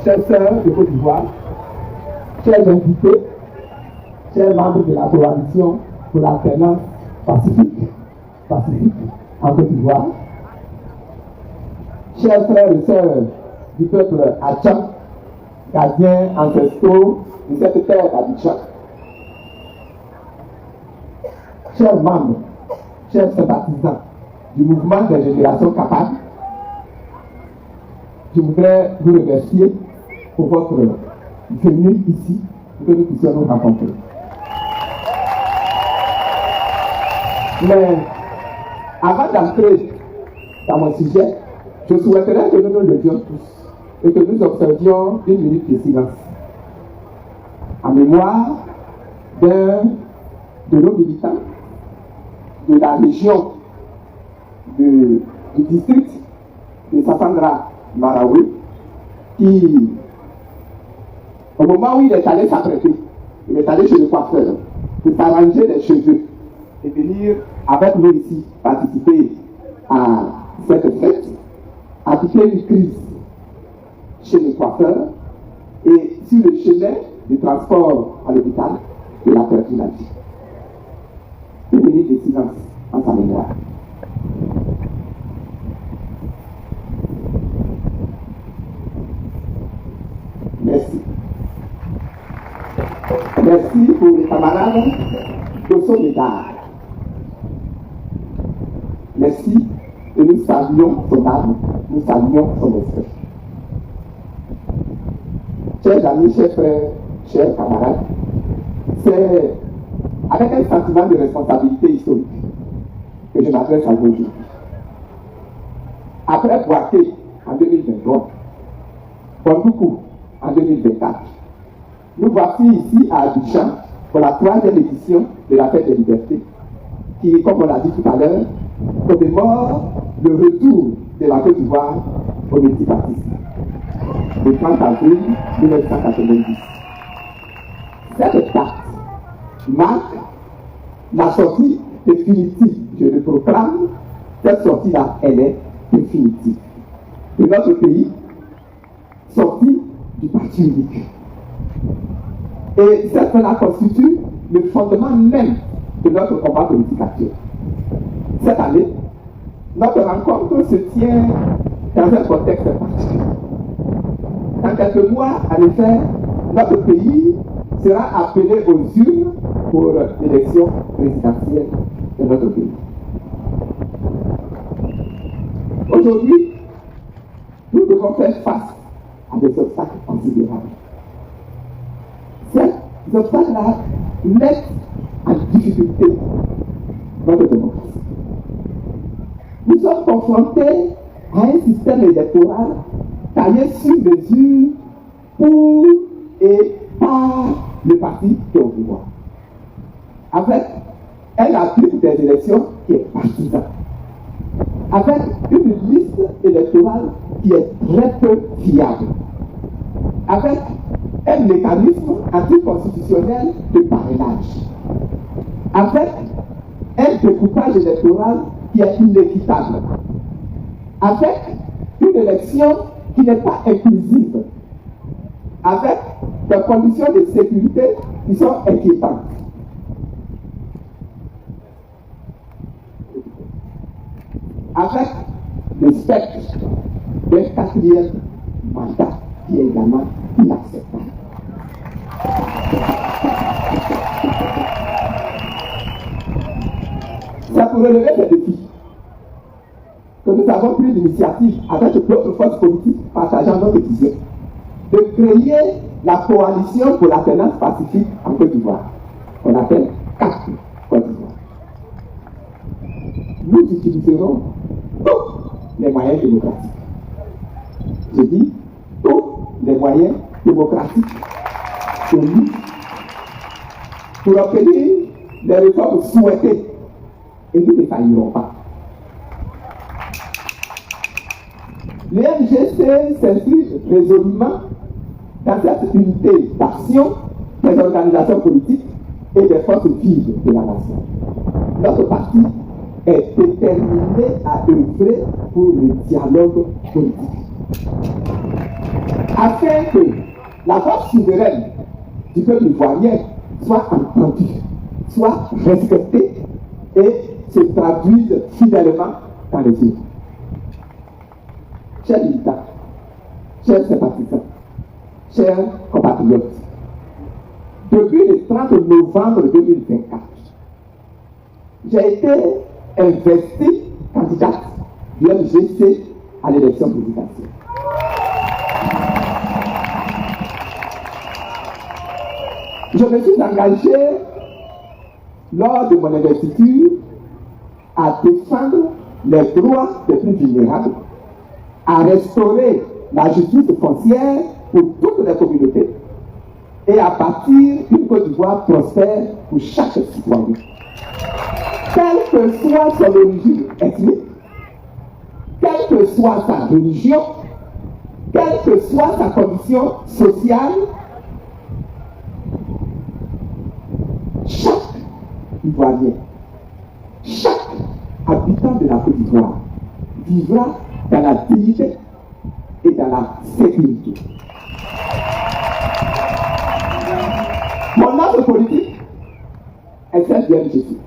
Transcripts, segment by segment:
chères sœurs de Côte d'Ivoire, chers invités, chers membres de la coalition pour l'alternance pacifique en Côte d'Ivoire, chers frères et sœurs du peuple Hatchan, gardiens ancestraux de cette terre d'Abidjan, chers membres, chers sympathisants du mouvement des générations capables, je voudrais vous remercier pour votre venue ici, pour que nous puissions nous rencontrer. Mais avant d'entrer dans mon sujet, je souhaiterais que nous nous levions tous et que nous observions une minute de silence en mémoire d'un de nos militants de la région du district de Sassandra Marawi, qui, au moment où il est allé s'apprêter, il est allé chez le coiffeur pour s'arranger les cheveux et venir avec nous ici participer à cette fête, a piqué une crise chez le coiffeur et sur le chemin du transport à l'hôpital, il a perdu la vie. Une minute de silence en sa mémoire. Merci. Merci pour les camarades de son égard. Merci et nous saluons son âme, nous saluons son esprit. Chers amis, chers frères, chers camarades, c'est avec un sentiment de responsabilité historique que je m'adresse à vous aujourd'hui. Après Boaké en 2023, Bondoukou en 2024, nous voici ici à Abidjan pour la 3e édition de la fête des libertés, qui, comme on l'a dit tout à l'heure, commémore le retour de la Côte d'Ivoire au multipartisme, le 30 avril 1990. Cette date marque la sortie définitive, je le proclame, cette sortie-là, elle est définitive, de notre pays, sortie du parti unique. Et cette fait-là constitue le fondement même de notre combat politique actuel. Cette année, notre rencontre se tient dans un contexte particulier. Dans quelques mois, en effet, notre pays sera appelé aux urnes pour l'élection présidentielle de notre pays. Aujourd'hui, nous devons faire face à des obstacles considérables. Ces obstacles-là mettent en difficulté notre démocratie. Nous sommes confrontés à un système électoral taillé sur mesure pour et par le parti qui est au pouvoir, avec un appui des élections qui est partisan, avec une liste électorale qui est très peu fiable, avec un mécanisme anticonstitutionnel de parrainage, avec un découpage électoral qui est inéquitable, avec une élection qui n'est pas inclusive, avec des conditions de sécurité qui sont inquiétantes. Avec le spectre d'un 4e mandat qui est également inacceptable. C'est pour relever ces défis que nous avons pris l'initiative avec d'autres forces politiques partageant notre vision de créer la coalition pour l'alternance pacifique en Côte d'Ivoire, qu'on appelle CAP Côte d'Ivoire. Nous utiliserons tous les moyens démocratiques. Je dis tous les moyens démocratiques de nous pour obtenir les réformes souhaitées et nous ne faillirons pas. L'UNGC s'inscrit résolument dans cette unité d'action des organisations politiques et des forces vives de la nation. Notre parti est déterminé à œuvrer pour le dialogue politique. afin que la voix souveraine du peuple ivoirien soit entendue, soit respectée et se traduise fidèlement dans les urnes. Chers militants, chers sympathisants, chers compatriotes, depuis le 30 novembre 2024, j'ai été investi candidate du MGC à l'élection présidentielle. Je me suis engagé lors de mon investiture à défendre les droits des plus vulnérables, à restaurer la justice foncière pour toutes les communautés et à bâtir une Côte d'Ivoire prospère pour chaque citoyen. Quelle que soit son origine ethnique, quelle que soit sa religion, quelle que soit sa condition sociale, chaque Ivoirien, chaque habitant de la Côte d'Ivoire vivra dans la dignité et dans la sécurité. Mon offre politique est celle du MGC.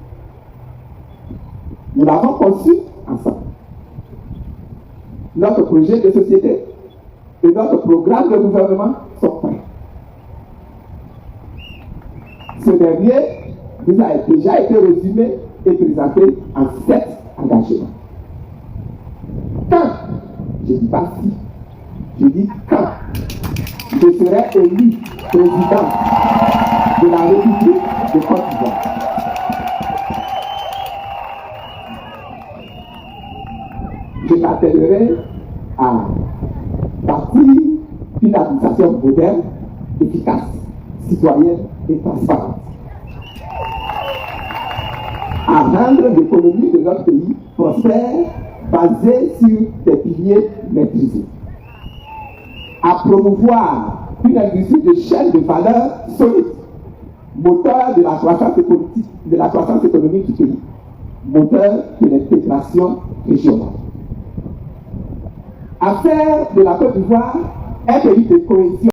Nous l'avons conçue ensemble. Notre projet de société et notre programme de gouvernement sont prêts. Ce dernier vous a déjà été résumé et présenté en 7 engagements. Quand, je ne dis pas si, je dis quand je serai élu président de la République de Côte d'Ivoire, je m'attellerai à bâtir une administration moderne, efficace, citoyenne et transparente, à rendre l'économie de notre pays prospère, basée sur des piliers maîtrisés, à promouvoir une industrie de chaîne de valeur solide, moteur de la croissance économique du pays, moteur de l'intégration régionale, à faire de la Côte d'Ivoire un pays de cohésion